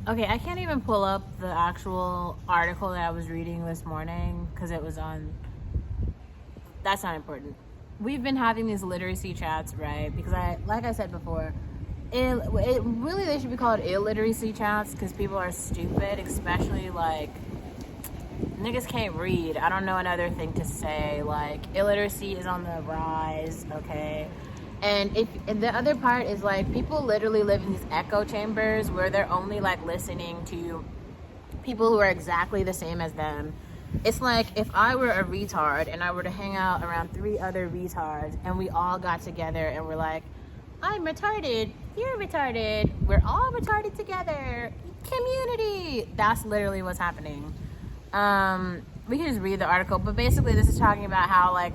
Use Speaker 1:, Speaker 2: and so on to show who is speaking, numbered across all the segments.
Speaker 1: Okay, I can't even pull up the actual article that I was reading this morning because it was on. That's not important. We've been having these literacy chats, right? Because like I said before, it really they should be called illiteracy chats because people are stupid, especially like niggas can't read. I don't know another thing to say. Like illiteracy is on the rise, okay? And the other part is like people literally live in these echo chambers where they're only like listening to people who are exactly the same as them. It's like if I were a retard and I were to hang out around 3 other retards and we all got together and we're like, I'm retarded, you're retarded, we're all retarded together, community. That's literally what's happening. We can just read the article, but basically this is talking about how like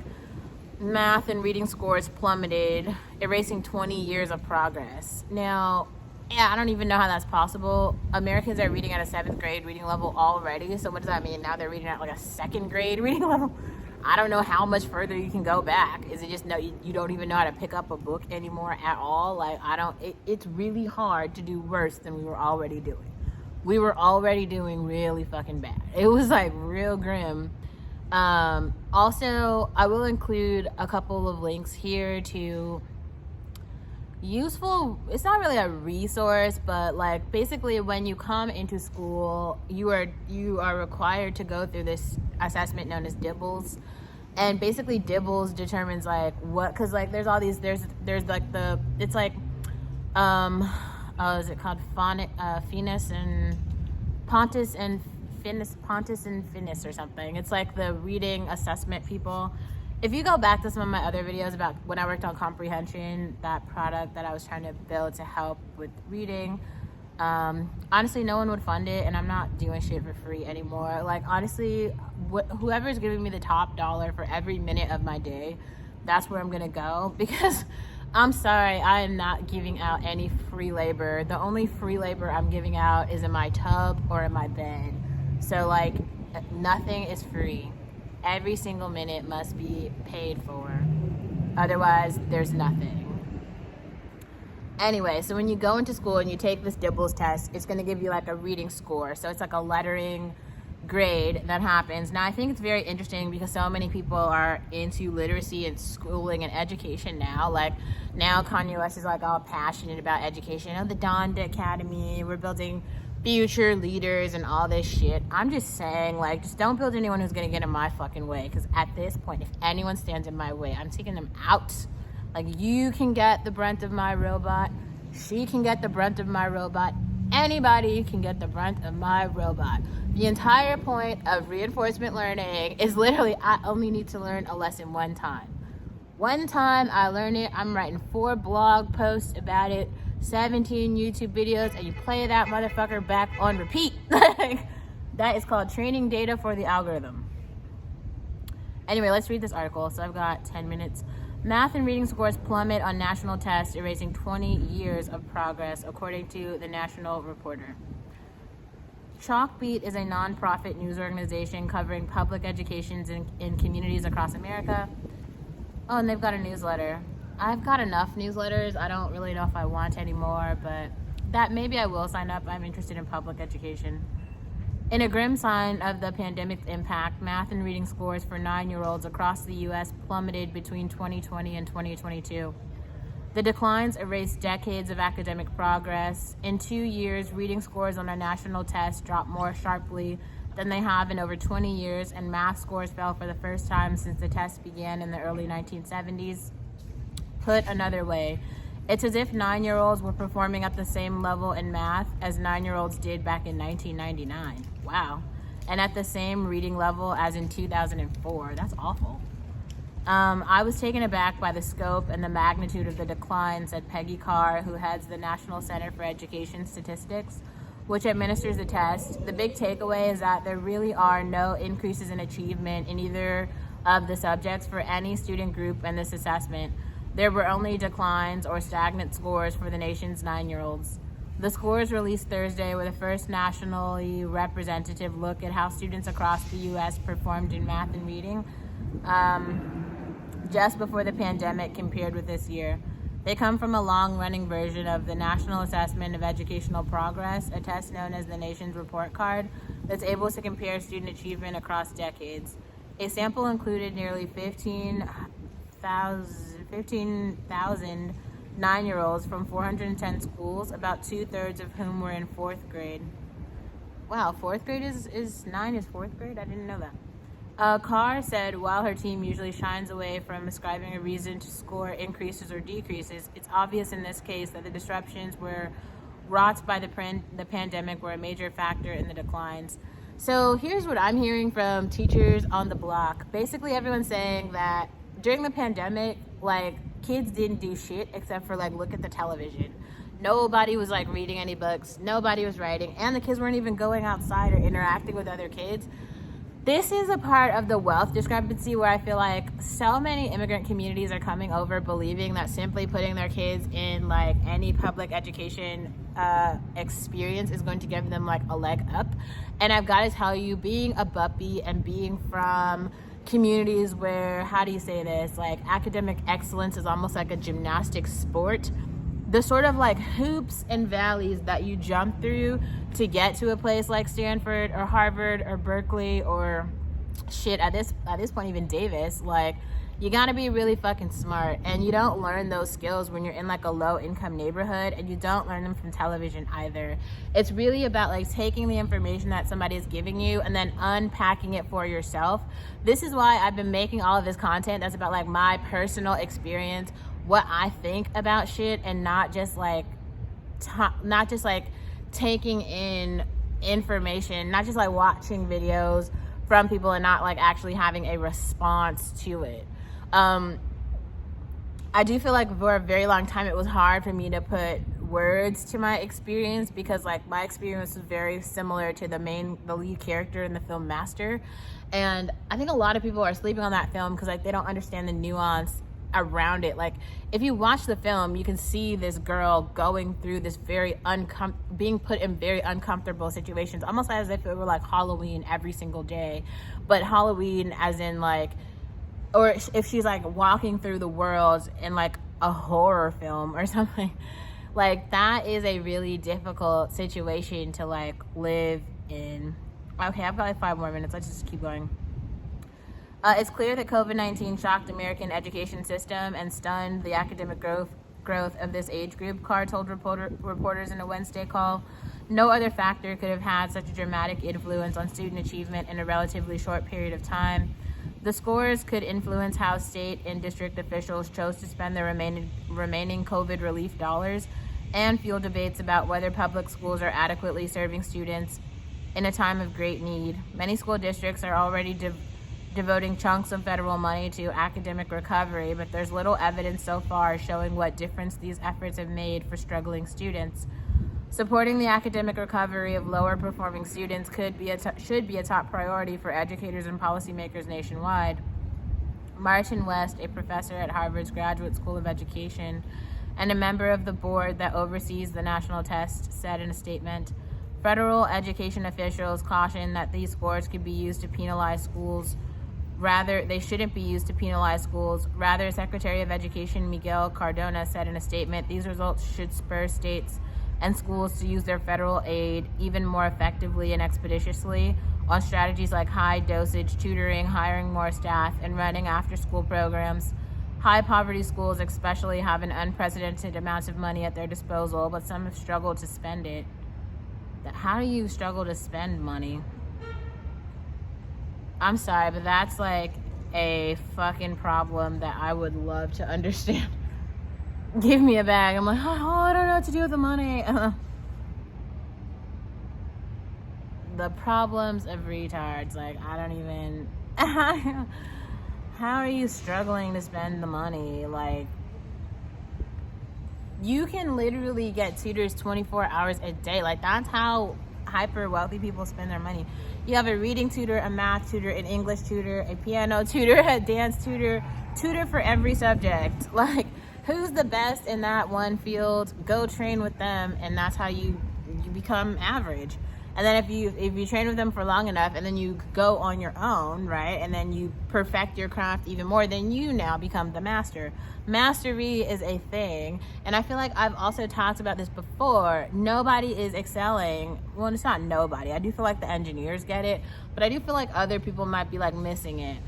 Speaker 1: math and reading scores plummeted, erasing 20 years of progress. Now, yeah, I don't even know how that's possible. Americans are reading at a 7th grade reading level already. So what does that mean? Now they're reading at like a 2nd grade reading level? I don't know how much further you can go back. Is it just no, you don't even know how to pick up a book anymore at all? Like it's really hard to do worse than we were already doing. We were already doing really fucking bad. It was like real grim. Also, I will include a couple of links here to useful, it's not really a resource, but like basically when you come into school you are required to go through this assessment known as DIBELS. And basically DIBELS determines like what, because like there's all these there's like the it's like is it called Finis and Pontus and Finis or something. It's like the reading assessment people. If you go back to some of my other videos about when I worked on comprehension, that product that I was trying to build to help with reading, honestly, no one would fund it, and I'm not doing shit for free anymore. Like, honestly, whoever's giving me the top dollar for every minute of my day, that's where I'm gonna go, because I'm sorry, I am not giving out any free labor. The only free labor I'm giving out is in my tub or in my bed. So, like, nothing is free. Every single minute must be paid for. Otherwise, there's nothing. Anyway, so when you go into school and you take this DIBELS test, it's going to give you like a reading score. So it's like a lettering grade that happens. Now, I think it's very interesting because so many people are into literacy and schooling and education now. Like, now Kanye West is like all passionate about education. Oh, the Donda Academy, we're building future leaders and all this shit. I'm just saying, like, just don't build anyone who's gonna get in my fucking way, because at this point, if anyone stands in my way, I'm taking them out. Like, you can get the brunt of my robot, she can get the brunt of my robot, anybody can get the brunt of my robot. The entire point of reinforcement learning is literally I only need to learn a lesson one time. One time I learn it, I'm writing 4 blog posts about it, 17 YouTube videos, and you play that motherfucker back on repeat. That is called training data for the algorithm. Anyway, let's read this article. So I've got 10 minutes. Math and reading scores plummet on national tests, erasing 20 years of progress, according to the National Reporter. Chalkbeat is a non-profit news organization covering public educations in communities across America. Oh, and they've got a newsletter. I've got enough newsletters. I don't really know if I want any more, but that maybe I will sign up. I'm interested in public education. In a grim sign of the pandemic's impact, math and reading scores for 9-year-olds across the U.S. plummeted between 2020 and 2022. The declines erased decades of academic progress. In 2 years, reading scores on a national test dropped more sharply than they have in over 20 years, and math scores fell for the first time since the test began in the early 1970s. Put another way, it's as if 9-year-olds were performing at the same level in math as 9-year-olds did back in 1999. Wow. And at the same reading level as in 2004. That's awful. I was taken aback by the scope and the magnitude of the decline, said Peggy Carr, who heads the National Center for Education Statistics, which administers the test. The big takeaway is that there really are no increases in achievement in either of the subjects for any student group in this assessment. There were only declines or stagnant scores for the nation's 9-year-olds. The scores released Thursday were the first nationally representative look at how students across the U.S. performed in math and reading just before the pandemic compared with this year. They come from a long-running version of the National Assessment of Educational Progress, a test known as the nation's report card that's able to compare student achievement across decades. A sample included nearly 15,000 9-year-olds from 410 schools, about 2/3 of whom were in 4th grade. Wow, 4th grade is 9 is 4th grade? I didn't know that. Carr said while her team usually shies away from ascribing a reason to score increases or decreases, it's obvious in this case that the disruptions were wrought by the pandemic were a major factor in the declines. So here's what I'm hearing from teachers on the block. Basically, everyone's saying that during the pandemic, like, kids didn't do shit except for, like, look at the television. Nobody was, like, reading any books. Nobody was writing. And the kids weren't even going outside or interacting with other kids. This is a part of the wealth discrepancy where I feel like so many immigrant communities are coming over believing that simply putting their kids in, like, any public education experience is going to give them, like, a leg up. And I've got to tell you, being a Buppy and being from communities where, how do you say this, like, academic excellence is almost like a gymnastic sport, the sort of, like, hoops and valleys that you jump through to get to a place like Stanford or Harvard or Berkeley or shit, at this point even Davis, like, you gotta be really fucking smart, and you don't learn those skills when you're in, like, a low income neighborhood, and you don't learn them from television either. It's really about, like, taking the information that somebody is giving you and then unpacking it for yourself. This is why I've been making all of this content that's about, like, my personal experience, what I think about shit, and not just like taking in information, not just like watching videos from people and not like actually having a response to it. I do feel like for a very long time it was hard for me to put words to my experience because, like, my experience was very similar to the lead character in the film Master, and I think a lot of people are sleeping on that film because, like, they don't understand the nuance around it. Like, if you watch the film, you can see this girl going through this being put in very uncomfortable situations, almost as if it were like Halloween every single day, but Halloween as in, like, or if she's like walking through the world in like a horror film or something. Like, that is a really difficult situation to, like, live in. Okay, I've got like 5 more minutes. Let's just keep going. It's clear that COVID-19 shocked the American education system and stunned the academic growth of this age group, Carr told reporters in a Wednesday call. No other factor could have had such a dramatic influence on student achievement in a relatively short period of time. The scores could influence how state and district officials chose to spend their remaining COVID relief dollars and fuel debates about whether public schools are adequately serving students in a time of great need. Many school districts are already devoting chunks of federal money to academic recovery, but there's little evidence so far showing what difference these efforts have made for struggling students. Supporting the academic recovery of lower performing students should be a top priority for educators and policymakers nationwide. Martin West, a professor at Harvard's Graduate School of Education and a member of the board that oversees the national test, said in a statement, federal education officials caution that these scores could be used to penalize schools. Rather, they shouldn't be used to penalize schools. Rather, Secretary of Education Miguel Cardona said in a statement, these results should spur states and schools to use their federal aid even more effectively and expeditiously on strategies like high dosage tutoring, hiring more staff, and running after school programs. High poverty schools especially have an unprecedented amount of money at their disposal, but some have struggled to spend it. How do you struggle to spend money? I'm sorry, but that's like a fucking problem that I would love to understand. Give me a bag. I'm like, oh, I don't know what to do with the money. The problems of retards. Like, I don't even... How are you struggling to spend the money? Like, you can literally get tutors 24 hours a day. Like, that's how hyper wealthy people spend their money. You have a reading tutor, a math tutor, an English tutor, a piano tutor, a dance tutor for every subject. Like, who's the best in that one field? Go train with them, and that's how you become average. And then if you train with them for long enough, and then you go on your own, right, and then you perfect your craft even more, then you now become the master. Mastery is a thing, and I feel like I've also talked about this before. Nobody is excelling. Well, it's not nobody. I do feel like the engineers get it, but I do feel like other people might be like missing it.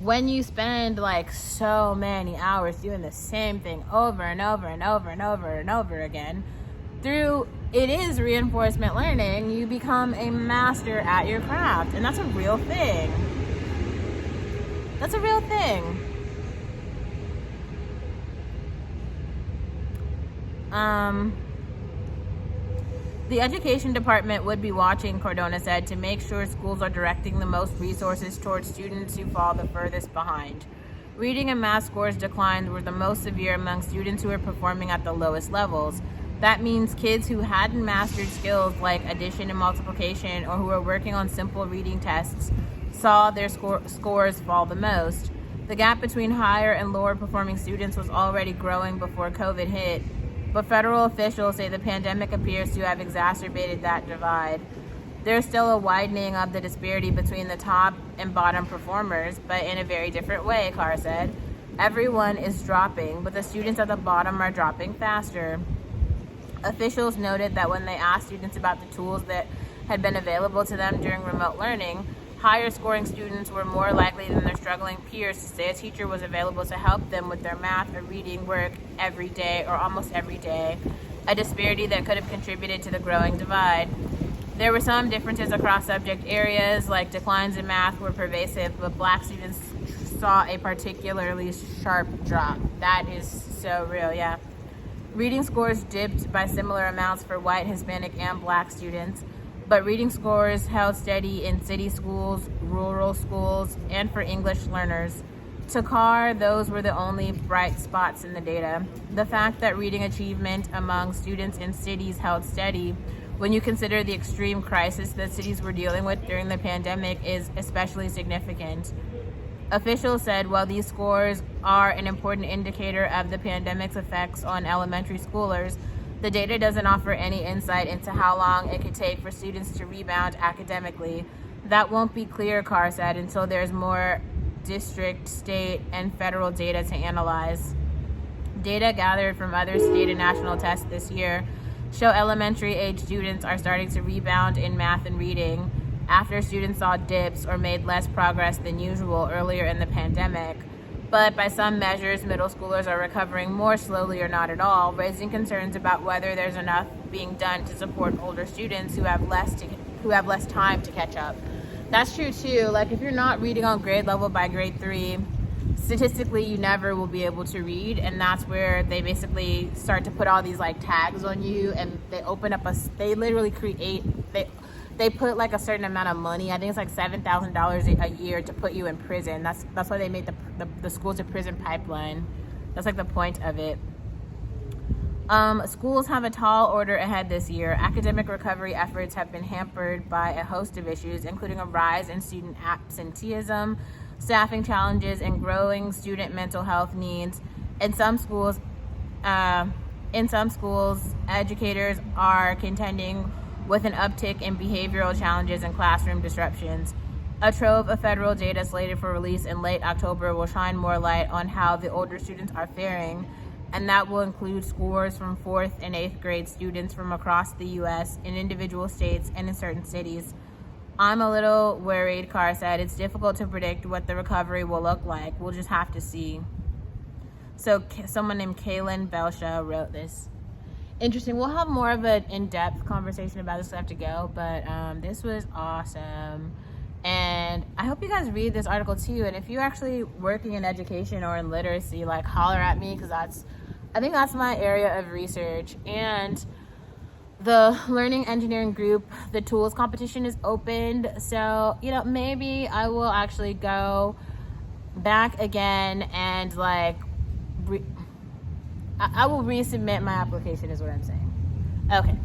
Speaker 1: When you spend like so many hours doing the same thing over and over and over and over and over again, through it is reinforcement learning, you become a master at your craft, and that's a real thing. That's a real thing. The education department would be watching, Cordona said, to make sure schools are directing the most resources towards students who fall the furthest behind. Reading and math scores declines were the most severe among students who were performing at the lowest levels. That means kids who hadn't mastered skills like addition and multiplication, or who were working on simple reading tests, saw their scores fall the most. The gap between higher and lower performing students was already growing before COVID hit, but federal officials say the pandemic appears to have exacerbated that divide. There's still a widening of the disparity between the top and bottom performers, but in a very different way, Carr said. Everyone is dropping, but the students at the bottom are dropping faster. Officials noted that when they asked students about the tools that had been available to them during remote learning, higher scoring students were more likely than their struggling peers to say a teacher was available to help them with their math or reading work every day or almost every day, a disparity that could have contributed to the growing divide. There were some differences across subject areas, like declines in math were pervasive, but Black students saw a particularly sharp drop. That is so real, yeah. Reading scores dipped by similar amounts for white, Hispanic, and Black students, but reading scores held steady in city schools, rural schools, and for English learners. To Carr, those were the only bright spots in the data. The fact that reading achievement among students in cities held steady when you consider the extreme crisis that cities were dealing with during the pandemic is especially significant. Officials said while these scores are an important indicator of the pandemic's effects on elementary schoolers, the data doesn't offer any insight into how long it could take for students to rebound academically. That won't be clear, Carr said, until there's more district, state, and federal data to analyze. Data gathered from other state and national tests this year show elementary-age students are starting to rebound in math and reading after students saw dips or made less progress than usual earlier in the pandemic. But by some measures, middle schoolers are recovering more slowly or not at all, raising concerns about whether there's enough being done to support older students who have less time to catch up. That's true too. Like if you're not reading on grade level by grade 3, statistically you never will be able to read, and that's where they basically start to put all these like tags on you, and they open up they literally create they put like a certain amount of money. I think it's like $7,000 a year to put you in prison. That's why they made the school to prison pipeline. That's like the point of it. Schools have a tall order ahead this year. Academic recovery efforts have been hampered by a host of issues, including a rise in student absenteeism, staffing challenges, and growing student mental health needs. In some schools, educators are contending with an uptick in behavioral challenges and classroom disruptions. A trove of federal data slated for release in late October will shine more light on how the older students are faring, and that will include scores from 4th and 8th grade students from across the U.S. in individual states and in certain cities. I'm a little worried, Carr said. It's difficult to predict what the recovery will look like. We'll just have to see. So someone named Kaylin Belsha wrote this. Interesting. We'll have more of an in-depth conversation about this. I have to go, but this was awesome. And I hope you guys read this article too. And if you're actually working in education or in literacy, like holler at me, because I think that's my area of research. And the Learning Engineering Group, the tools competition is opened. So, maybe I will actually go back again and I will resubmit my application is what I'm saying. Okay.